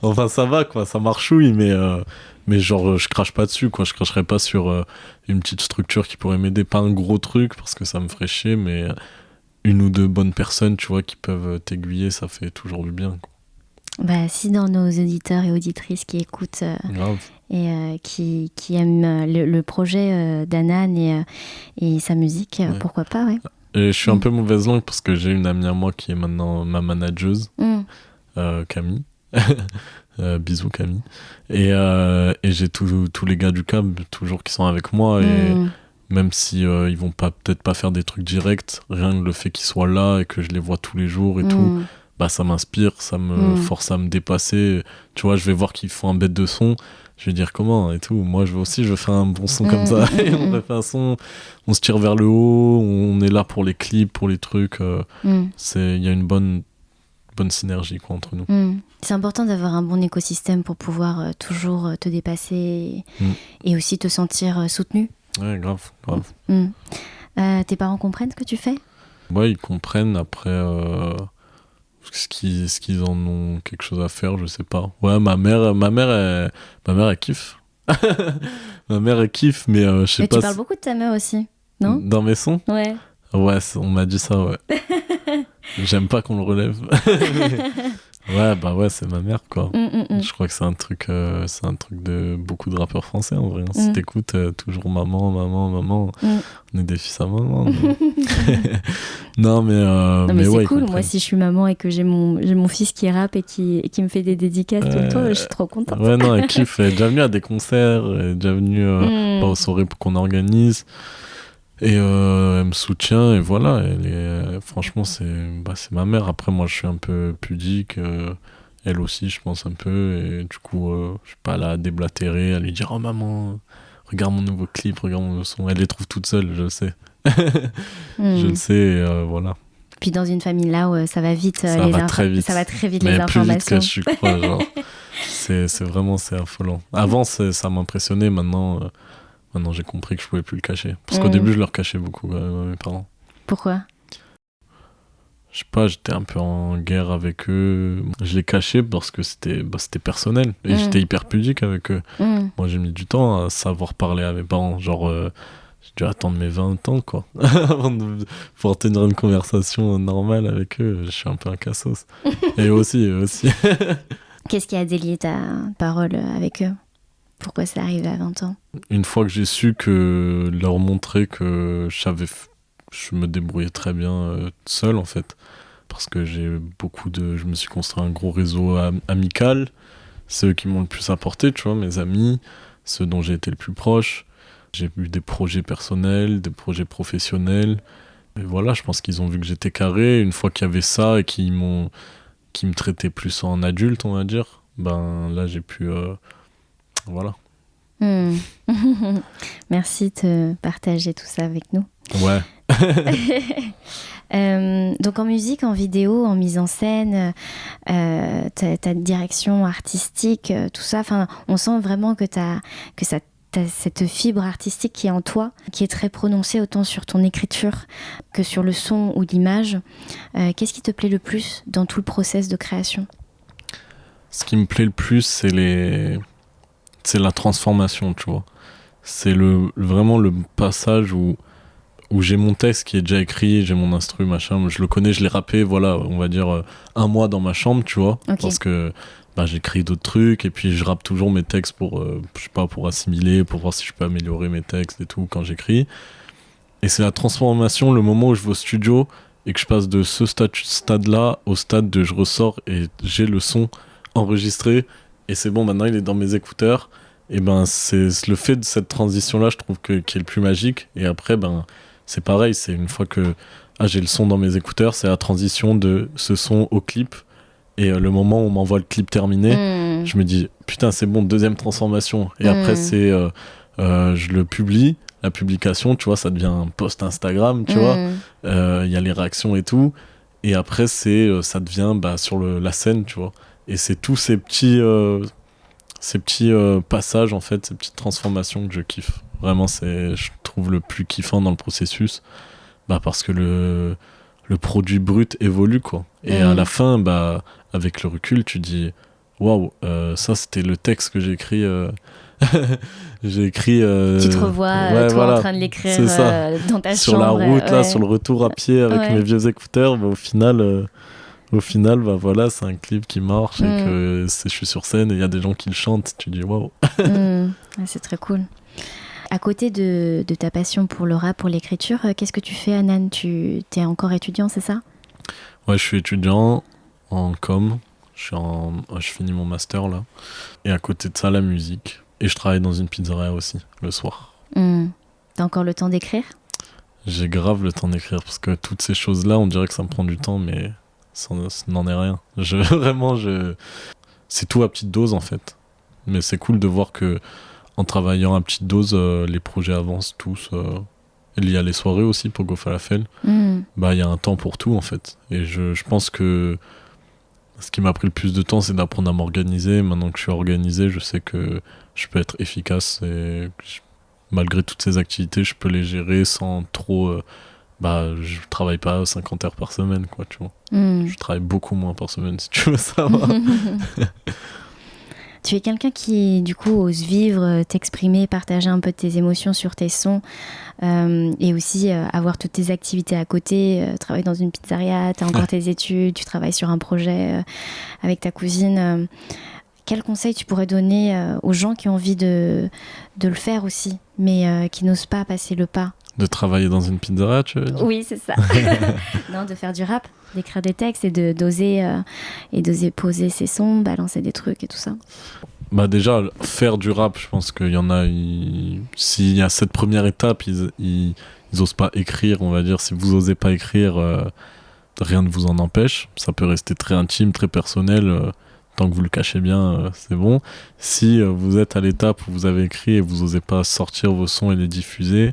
enfin, ça va, quoi, ça marchouille, mais genre, je crache pas dessus, quoi. Je cracherai pas sur une petite structure qui pourrait m'aider, pas un gros truc parce que ça me ferait chier, mais une ou deux bonnes personnes, tu vois, qui peuvent t'aiguiller, ça fait toujours du bien, quoi. Bah, si dans nos auditeurs et auditrices qui écoutent et qui aiment le projet d'Anan et sa musique, pourquoi pas, ouais. Et je suis un peu mauvaise langue parce que j'ai une amie à moi qui est maintenant ma manageuse, Camille. Bisous Camille. Et j'ai tous les gars du CAB toujours qui sont avec moi et même si ils vont peut-être pas faire des trucs directs, rien que le fait qu'ils soient là et que je les vois tous les jours et tout, bah ça m'inspire, ça me force à me dépasser. Tu vois, je vais voir qu'ils font un bête de son, je vais dire comment et tout. Moi, je veux faire un bon son comme ça. Et on refait un son, on se tire vers le haut, on est là pour les clips, pour les trucs. Il y a une bonne bonne synergie quoi, entre nous. C'est important d'avoir un bon écosystème pour pouvoir toujours te dépasser et aussi te sentir soutenu. Ouais, grave. Tes parents comprennent ce que tu fais? Ouais, ils comprennent. Après, ce qu'ils en ont quelque chose à faire, je sais pas. Ouais, ma mère, elle kiffe. Ma mère, elle kiffe, mais je sais Mais pas. Tu parles beaucoup de ta mère aussi, non? Dans mes sons? Ouais. Ouais, on m'a dit ça, ouais. J'aime pas qu'on le relève. Ouais, bah ouais, c'est ma mère, quoi. Je crois que c'est un truc de beaucoup de rappeurs français, en vrai. Si t'écoutes toujours maman, on est des fils à maman. Non, mais c'est ouais, cool. Moi, si je suis maman et que j'ai mon fils qui rappe et qui me fait des dédicaces tout le temps, je suis trop contente. Ouais, non, elle kiffe. Elle est déjà venue à des concerts, elle est déjà venue aux soirées qu'on organise. Et elle me soutient, et voilà. Franchement, c'est ma mère. Après, moi, je suis un peu pudique. Elle aussi, je pense un peu. Et du coup, je suis pas là à déblatérer, à lui dire « Oh maman, regarde mon nouveau clip, regarde mon nouveau son. » Elle les trouve toutes seules, je le sais. Je le sais, et voilà. Puis dans une famille là où ça va vite, ça va très vite les mais informations. plus vite que je crois, genre. c'est affolant. Avant, ça m'impressionnait. Maintenant, j'ai compris que je pouvais plus le cacher. Parce qu'au début, je leur cachais beaucoup, mes parents. Pourquoi? Je sais pas, j'étais un peu en guerre avec eux. Je les cachais parce que c'était personnel. Et j'étais hyper pudique avec eux. Moi, j'ai mis du temps à savoir parler à mes parents. Genre, j'ai dû attendre mes 20 ans, quoi. Avant de pouvoir tenir une conversation normale avec eux. Je suis un peu un cassos. Et eux aussi. Qu'est-ce qui a délié ta parole avec eux? Pourquoi ça arrive à 20 ans? Une fois que j'ai su que leur montrer que je me débrouillais très bien seul, en fait. Parce que je me suis construit un gros réseau amical. C'est eux qui m'ont le plus apporté, tu vois, mes amis, ceux dont j'ai été le plus proche. J'ai eu des projets personnels, des projets professionnels. Et voilà, je pense qu'ils ont vu que j'étais carré. Une fois qu'il y avait ça et qui me traitaient plus en adulte, on va dire, ben là, j'ai pu... voilà. Merci de partager tout ça avec nous. Ouais. Donc en musique, en vidéo, en mise en scène, ta direction artistique, tout ça, on sent vraiment que t'as cette fibre artistique qui est en toi, qui est très prononcée autant sur ton écriture que sur le son ou l'image. Qu'est-ce qui te plaît le plus dans tout le process de création? Ce qui me plaît le plus, c'est la transformation, tu vois. C'est vraiment le passage où j'ai mon texte qui est déjà écrit, j'ai mon instru, machin, je le connais, je l'ai rappé, voilà, on va dire 1 mois dans ma chambre, tu vois, okay. Parce que j'écris d'autres trucs, et puis je rappe toujours mes textes pour, je sais pas, pour assimiler, pour voir si je peux améliorer mes textes et tout quand j'écris. Et c'est la transformation, le moment où je vais au studio, et que je passe de ce stade-là au stade de je ressors, et j'ai le son enregistré, et c'est bon, maintenant il est dans mes écouteurs, et c'est le fait de cette transition-là, je trouve qui est le plus magique, et après, c'est pareil, c'est une fois que j'ai le son dans mes écouteurs, c'est la transition de ce son au clip. Et le moment où on m'envoie le clip terminé, je me dis, putain, c'est bon, deuxième transformation. Et après, je le publie, la publication, tu vois, ça devient un post Instagram, tu vois. Y a les réactions et tout. Et après, ça devient sur la scène, tu vois. Et c'est tous ces petits passages, en fait, ces petites transformations que je kiffe. Vraiment, je trouve le plus kiffant dans le processus, parce que le produit brut évolue, quoi. Et à la fin, avec le recul, tu dis waouh, ça c'était le texte que j'ai écrit. J'ai écrit. Tu te revois, toi, en train de l'écrire dans ta sur chambre. Sur la route, là, sur le retour à pied avec mes vieux écouteurs, au final, c'est un clip qui marche et que je suis sur scène et il y a des gens qui le chantent. Tu dis waouh. C'est très cool. À côté de ta passion pour le rap, pour l'écriture, qu'est-ce que tu fais, Anan? Tu es encore étudiant, c'est ça? Ouais, je suis étudiant en com. Je finis mon master là. Et à côté de ça, la musique. Et je travaille dans une pizzeria aussi, le soir. T'as encore le temps d'écrire? J'ai grave le temps d'écrire parce que toutes ces choses-là, on dirait que ça me prend du temps, mais ça n'en est rien. C'est tout à petite dose en fait. Mais c'est cool de voir que en travaillant à petite dose, les projets avancent tous. Il y a les soirées aussi pour Go Falafel. Il y a un temps pour tout en fait. Et je pense que Ce qui m'a pris le plus de temps, c'est d'apprendre à m'organiser. Maintenant que je suis organisé, je sais que je peux être efficace et malgré toutes ces activités, je peux les gérer sans trop. Je travaille pas 50 heures par semaine, quoi, tu vois. Je travaille beaucoup moins par semaine, si tu veux savoir. Tu es quelqu'un qui, du coup, ose vivre, t'exprimer, partager un peu de tes émotions sur tes sons et aussi avoir toutes tes activités à côté, travailler dans une pizzeria, tu as encore tes études, tu travailles sur un projet avec ta cousine. Quel conseil tu pourrais donner aux gens qui ont envie de le faire aussi, mais qui n'osent pas passer le pas? De travailler dans une pizzeria, tu veux dire? Oui, c'est ça. Non, de faire du rap, d'écrire des textes et d'oser poser ses sons, balancer des trucs et tout ça. Bah déjà, faire du rap, je pense qu'il y en a... S'il y a cette première étape, ils osent pas écrire, on va dire. Si vous osez pas écrire, rien ne vous en empêche. Ça peut rester très intime, très personnel. Tant que vous le cachez bien, c'est bon. Si vous êtes à l'étape où vous avez écrit et vous osez pas sortir vos sons et les diffuser,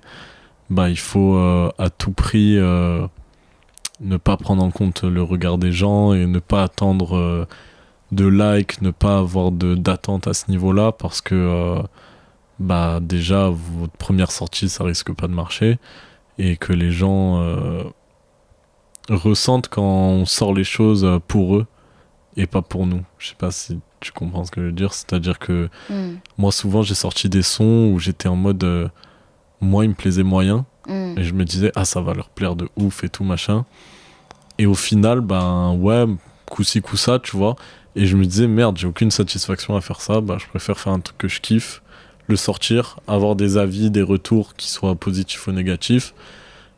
bah il faut à tout prix ne pas prendre en compte le regard des gens et ne pas attendre de likes, ne pas avoir d'attente à ce niveau-là parce que déjà votre première sortie ça risque pas de marcher et que les gens ressentent quand on sort les choses pour eux et pas pour nous. Je sais pas si tu comprends ce que je veux dire, c'est-à-dire que moi souvent j'ai sorti des sons où j'étais en mode moi il me plaisait moyen et je me disais ça va leur plaire de ouf et tout machin et au final coup-ci coup-ça tu vois et je me disais merde j'ai aucune satisfaction à faire ça, je préfère faire un truc que je kiffe, le sortir, avoir des avis, des retours qui soient positifs ou négatifs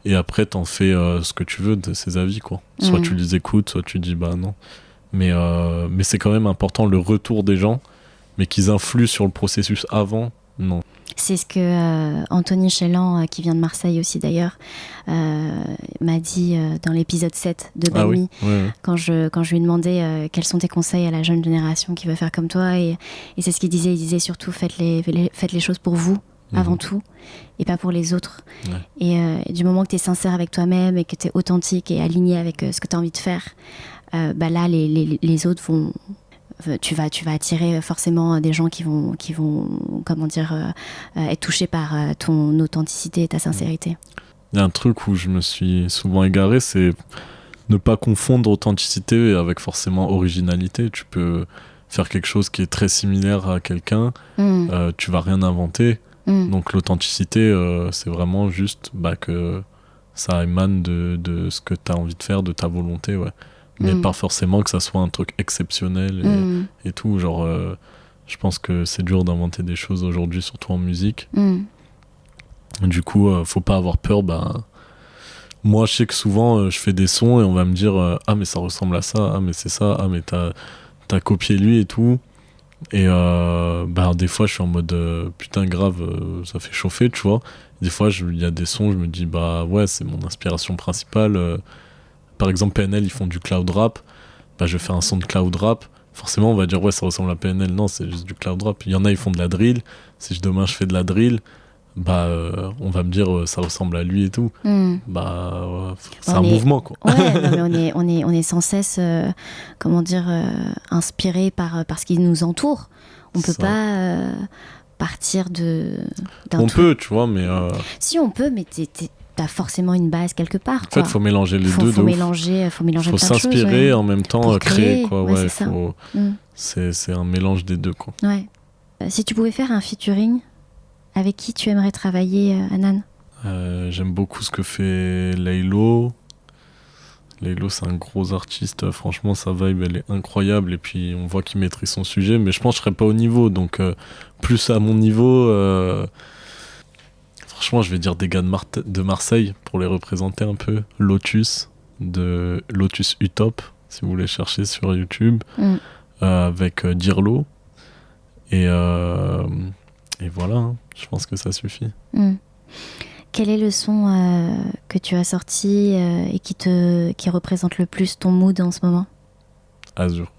et après t'en fais ce que tu veux de ces avis quoi. Soit tu les écoutes, soit tu dis non mais c'est quand même important le retour des gens, mais qu'ils influent sur le processus avant, non. C'est ce que Anthony Chélan, qui vient de Marseille aussi d'ailleurs, m'a dit dans l'épisode 7 de Bami, quand je lui demandais quels sont tes conseils à la jeune génération qui veut faire comme toi, et c'est ce qu'il disait. Il disait surtout faites les choses pour vous avant tout et pas pour les autres. Et du moment que tu es sincère avec toi-même et que tu es authentique et aligné avec ce que tu as envie de faire, là les autres vont... Tu vas attirer forcément des gens qui vont comment dire, être touchés par ton authenticité et ta sincérité. Il y a un truc où je me suis souvent égaré, c'est ne pas confondre authenticité avec forcément originalité. Tu peux faire quelque chose qui est très similaire à quelqu'un, tu vas rien inventer. Donc l'authenticité, c'est vraiment juste que ça émane de ce que tu as envie de faire, de ta volonté, mais pas forcément que ça soit un truc exceptionnel et tout. Genre, je pense que c'est dur d'inventer des choses aujourd'hui, surtout en musique. Du coup, faut pas avoir peur. Moi, je sais que souvent, je fais des sons et on va me dire mais ça ressemble à ça, mais c'est ça, mais t'as copié lui et tout. Et des fois, je suis en mode putain, grave, ça fait chauffer, tu vois. Des fois, il y a des sons, je me dis c'est mon inspiration principale. Par exemple, PNL, ils font du cloud rap. Je fais un son de cloud rap. Forcément, on va dire, ça ressemble à PNL. Non, c'est juste du cloud rap. Il y en a, ils font de la drill. Si demain, je fais de la drill, on va me dire, ça ressemble à lui et tout. C'est un mouvement, quoi. Ouais, non, mais on est sans cesse, inspiré par ce qui nous entoure. On peut pas partir d'un truc. Peut, tu vois, mais... Si, on peut, mais t'as forcément une base quelque part. En fait, faut mélanger les deux. Faut mélanger plein de choses. Faut s'inspirer en même temps, créer, quoi. C'est c'est un mélange des deux, quoi. Ouais. Si tu pouvais faire un featuring, avec qui tu aimerais travailler, Anan? J'aime beaucoup ce que fait Laylo. Laylo, c'est un gros artiste. Franchement, sa vibe, elle est incroyable. Et puis, on voit qu'il maîtrise son sujet. Mais je pense que je serais pas au niveau. Donc, plus à mon niveau... Franchement, je vais dire des gars de Marseille pour les représenter un peu. Lotus, de Lotus Utop, si vous voulez chercher sur YouTube, avec Dirlo. Et voilà, je pense que ça suffit. Quel est le son que tu as sorti et qui représente le plus ton mood en ce moment? Azur.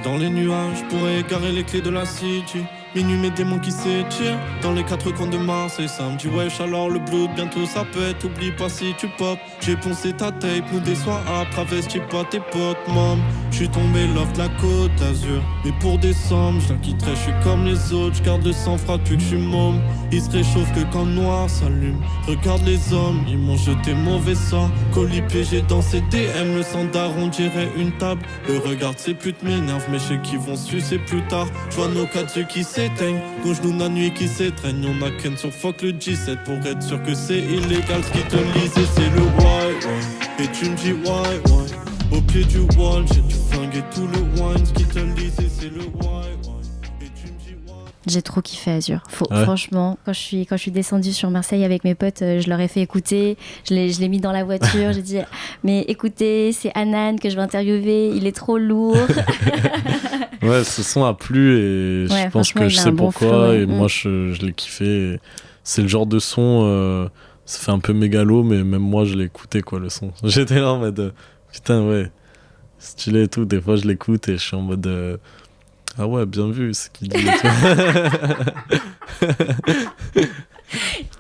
Dans les nuages, pourrais égarer les clés de la city. Minuit mes démons qui s'étirent dans les quatre coins de Marseille. Ça me dit wesh alors le blood bientôt ça peut être. Oublie pas si tu pop. J'ai poncé ta tape, nous des soirs à travesti pas tes potes, mom. J'suis tombé love de la côte d'Azur. Mais pour des sommes, je la quitterai, j'suis comme les autres. J'garde le sang-froid depuis que j'suis môme. Il se réchauffe que quand le noir s'allume. Regarde les hommes, ils m'ont jeté mauvais sang. Colis piégé dans ces DM, le sang daron dirait une table. Le regard de ces putes m'énerve, mais je sais qu'ils vont sucer plus tard. J'vois nos quatre yeux qui s'éteignent, nos genoux la nuit qui s'étreignent. On a qu'un sur fuck le G7 pour être sûr que c'est illégal. Ce qui te lisait c'est le why, et tu me dis why. Au pied du wall, j'ai dû flinguer tout le wine. Ce qui te lisait c'est le why, et tu me dis why. J'ai trop kiffé Azur. Franchement, quand je suis descendue sur Marseille avec mes potes, je leur ai fait écouter. Je l'ai mis dans la voiture. J'ai dit, mais écoutez, c'est Hanan que je vais interviewer. Il est trop lourd. Ouais, ce son a plu et je pense que je sais pourquoi. Flow, et moi, je l'ai kiffé. C'est le genre de son, ça fait un peu mégalo, mais même moi, je l'ai écouté, quoi, le son. J'étais là en mode, putain, ouais, stylé et tout. Des fois, je l'écoute et je suis en mode... Ah ouais, bien vu ce qu'il dit. Il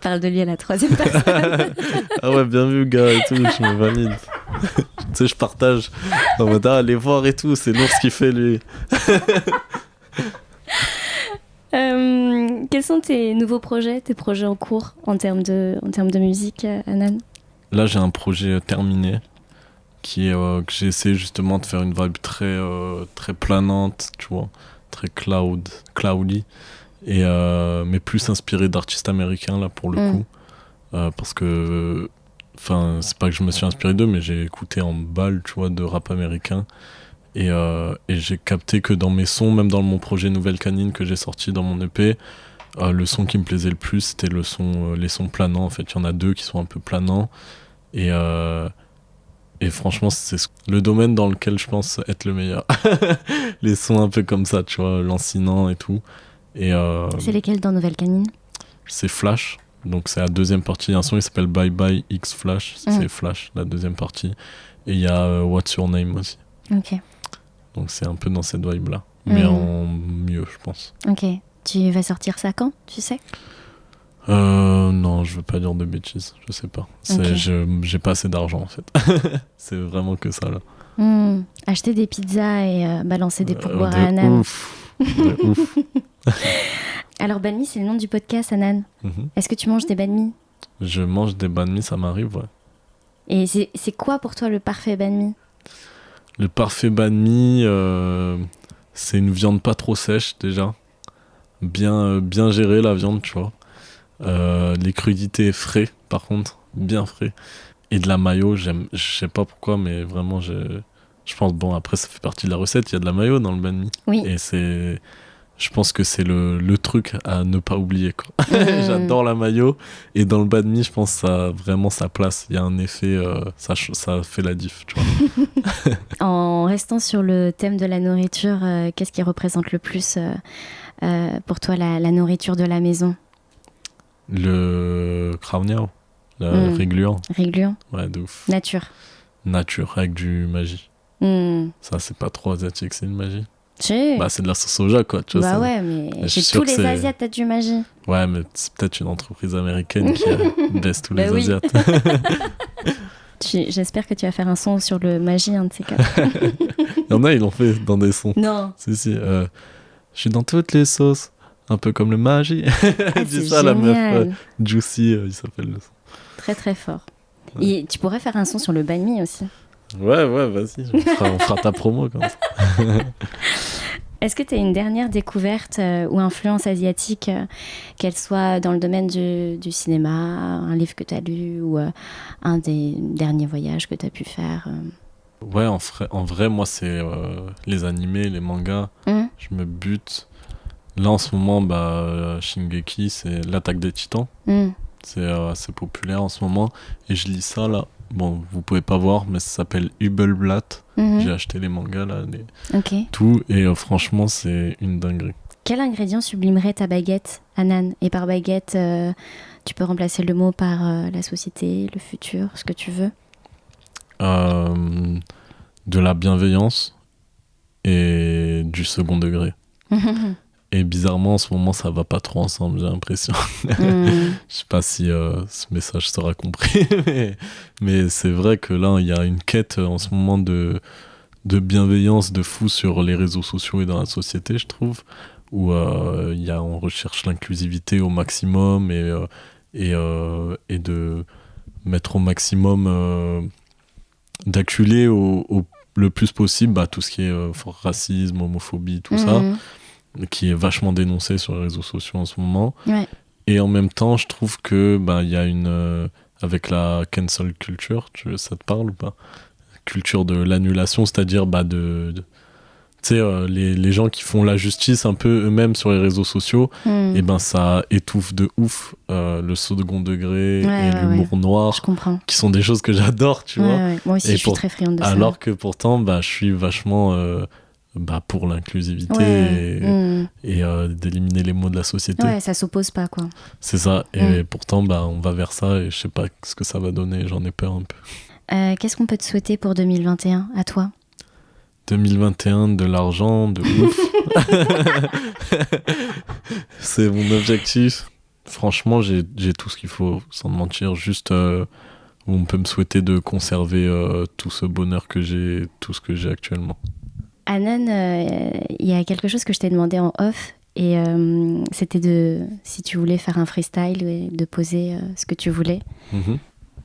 parle de lui à la troisième personne. Ah ouais, bien vu, gars, et tout, je me valide. Tu sais, je partage. En mode, allez voir et tout, c'est lourd ce qu'il fait, lui. Quels sont tes nouveaux projets, tes projets en cours en termes de musique, Hanan ? Là, j'ai un projet terminé qui est que j'ai essayé justement de faire une vibe très planante, tu vois, très cloudy, et mais plus inspiré d'artistes américains là pour le coup, parce que enfin c'est pas que je me suis inspiré d'eux, mais j'ai écouté en balle, tu vois, de rap américain, et j'ai capté que dans mes sons, même dans mon projet Nouvelle Canine que j'ai sorti dans mon EP, le son qui me plaisait le plus c'était les sons planants. En fait, il y en a deux qui sont un peu planants, et franchement, c'est le domaine dans lequel je pense être le meilleur. Les sons un peu comme ça, tu vois, lancinants et tout. Et c'est lesquels dans Nouvelle Canine ? C'est Flash, donc c'est la deuxième partie. Il y a un son qui s'appelle Bye Bye X Flash, c'est Flash, la deuxième partie. Et il y a What's Your Name aussi. Ok. Donc c'est un peu dans cette vibe-là, mais en mieux, je pense. Ok. Tu vas sortir ça quand, tu sais ? Non, je veux pas dire de bêtises, je sais pas. Okay. J'ai pas assez d'argent en fait. C'est vraiment que ça là. Acheter des pizzas et balancer des pourboires à Hanan. De ouf. Alors banh mi, c'est le nom du podcast, Hanan. Est-ce que tu manges des banh mi ? Je mange des banh mi, ça m'arrive, ouais. Et c'est quoi pour toi le parfait banh mi ? Le parfait banh mi, c'est une viande pas trop sèche déjà. Bien gérée la viande, tu vois. Les crudités frais, par contre, bien frais. Et de la mayo, je sais pas pourquoi, mais vraiment, je pense, bon, après, ça fait partie de la recette, il y a de la mayo dans le banh mi. Oui. Et je pense que c'est le truc à ne pas oublier, quoi. J'adore la mayo, et dans le banh mi, je pense que ça a vraiment sa place. Il y a un effet, ça fait la diff, tu vois. En restant sur le thème de la nourriture, qu'est-ce qui représente le plus pour toi la nourriture de la maison ? Le kraunyao, le régluant. Régluant. Ouais, de ouf. Nature, avec du magie. Ça, c'est pas trop asiatique, c'est une magie. Bah, c'est de la sauce soja, quoi. Tu vois, bah ouais, mais chez tous les Asiates, t'as du magie. Ouais, mais c'est peut-être une entreprise américaine qui baisse tous les Asiates. J'espère que tu vas faire un son sur le magie, un de ces quatre. Il y en a, ils l'ont fait dans des sons. Non. Si. Je suis dans toutes les sauces. Un peu comme le magie. C'est ça, génial. La meuf Juicy, il s'appelle le son. Très très fort. Ouais. Et tu pourrais faire un son sur le banh mi aussi. Ouais, vas-y. On fera ta promo comme ça. Est-ce que tu as une dernière découverte ou influence asiatique, qu'elle soit dans le domaine du cinéma, un livre que tu as lu ou un des derniers voyages que tu as pu faire Ouais, en vrai, moi, c'est les animés, les mangas. Je me bute. Là, en ce moment, Shingeki, c'est l'Attaque des Titans. C'est assez populaire en ce moment. Et je lis ça, là. Bon, vous pouvez pas voir, mais ça s'appelle Hubelblatt. J'ai acheté les mangas, là. Tout. Et franchement, c'est une dinguerie. Quel ingrédient sublimerait ta baguette, Hanan ? Et par baguette, tu peux remplacer le mot par la société, le futur, ce que tu veux. De la bienveillance et du second degré. Et bizarrement, en ce moment, ça va pas trop ensemble, j'ai l'impression. Je sais pas si ce message sera compris, mais c'est vrai que là, il y a une quête en ce moment de bienveillance de fou sur les réseaux sociaux et dans la société, je trouve, où on recherche l'inclusivité au maximum et de mettre au maximum, d'acculer le plus possible tout ce qui est racisme, homophobie, tout ça, qui est vachement dénoncé sur les réseaux sociaux en ce moment. Ouais. Et en même temps, je trouve que il y a une avec la cancel culture, ça te parle ou pas? Culture de l'annulation, c'est-à-dire tu sais, les gens qui font la justice un peu eux-mêmes sur les réseaux sociaux, et ça étouffe de ouf le second degré et l'humour noir, je comprends. Qui sont des choses que j'adore, tu vois. Ouais. Moi aussi, je suis très friande de ça. Alors que pourtant, je suis vachement pour l'inclusivité et d'éliminer les mots de la société. Ouais, ça s'oppose pas, quoi. C'est ça. Et pourtant, on va vers ça et je sais pas ce que ça va donner. J'en ai peur un peu. Qu'est-ce qu'on peut te souhaiter pour 2021, à toi? 2021, de l'argent, de ouf. C'est mon objectif. Franchement, j'ai tout ce qu'il faut, sans mentir. Juste, on peut me souhaiter de conserver tout ce bonheur que j'ai, tout ce que j'ai actuellement. Anan, il y a quelque chose que je t'ai demandé en off, et c'était si tu voulais faire un freestyle et de poser ce que tu voulais.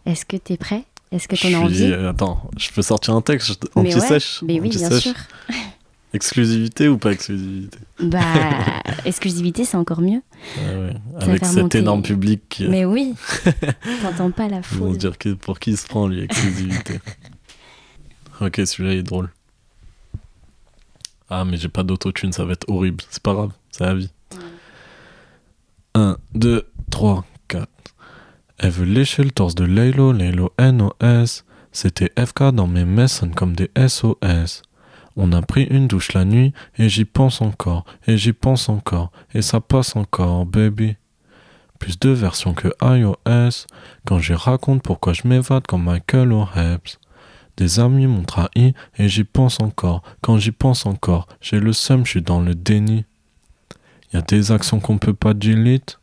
Est-ce que t'es prêt? Est-ce que t'en as envie? Attends, je peux sortir un texte anti-sèche? Mais oui, bien sûr. Exclusivité ou pas exclusivité? Exclusivité, c'est encore mieux. Ouais. Avec cet énorme public qui... Mais oui, t'entends pas la foule. Ils vont dire pour qui il se prend, lui, exclusivité. Ok, celui-là, il est drôle. Ah, mais j'ai pas d'autotune, ça va être horrible. C'est pas grave, c'est la vie. 1, 2, 3, 4. Elle veut lécher le torse de Laylo, Laylo NOS. C'était FK dans mes messes, sonne comme des SOS. On a pris une douche la nuit, et j'y pense encore, et j'y pense encore, et ça passe encore, baby. Plus de versions que iOS, quand j'y raconte pourquoi je m'évade comme Michael O'Hebs. Des amis m'ont trahi, et j'y pense encore, quand j'y pense encore, j'ai le seum, je suis dans le déni. Y'a des actions qu'on peut pas delete.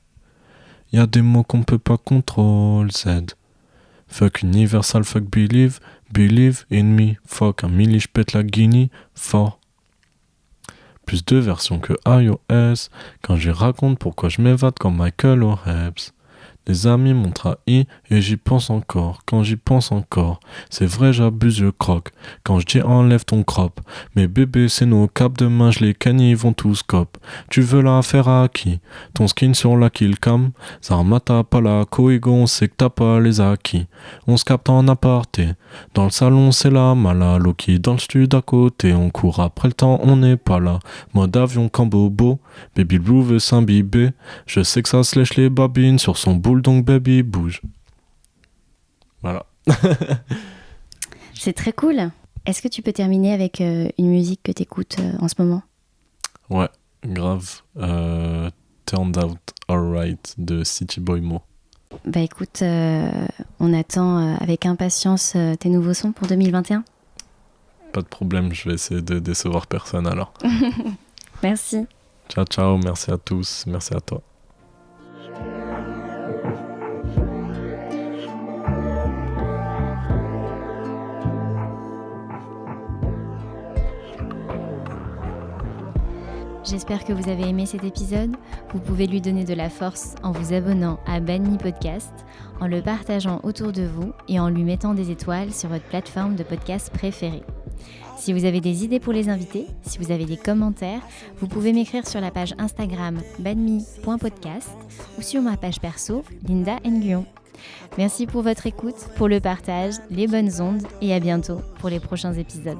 Y'a des mots qu'on peut pas contrôle Z. Fuck Universal, fuck believe in me. Fuck un milli, j'pète la guinée, fort. Plus de versions que iOS, quand j'y raconte pourquoi je m'évade comme Michael O'Hebs. Des amis m'ont trahi et j'y pense encore, quand j'y pense encore. C'est vrai j'abuse, je croque, quand je dis enlève ton crop. Mais bébé c'est nos caps, demain je les ken, ils vont tous cop. Tu veux la faire à qui? Ton skin sur la kill cam? Zarmata pas la coigo, on sait que t'as pas les acquis. On se capte en aparté, dans le salon c'est la mala. Loki dans le stud à côté, on court après le temps, on n'est pas là. Mode avion cambobo, baby blue veut s'imbiber. Je sais que ça se lèche les babines sur son boule. Donc baby bouge. Voilà. C'est très cool. Est-ce que tu peux terminer avec une musique que t'écoutes en ce moment? Ouais, grave. Turned Out Alright de City Boy Mo. Écoute, on attend avec impatience tes nouveaux sons pour 2021. Pas de problème, je vais essayer de décevoir personne alors. Merci. Ciao, merci à tous, merci à toi. J'espère que vous avez aimé cet épisode. Vous pouvez lui donner de la force en vous abonnant à Banmi Podcast, en le partageant autour de vous et en lui mettant des étoiles sur votre plateforme de podcast préférée. Si vous avez des idées pour les invités, si vous avez des commentaires, vous pouvez m'écrire sur la page Instagram banmi.podcast ou sur ma page perso Linda Nguyen. Merci pour votre écoute, pour le partage, les bonnes ondes et à bientôt pour les prochains épisodes.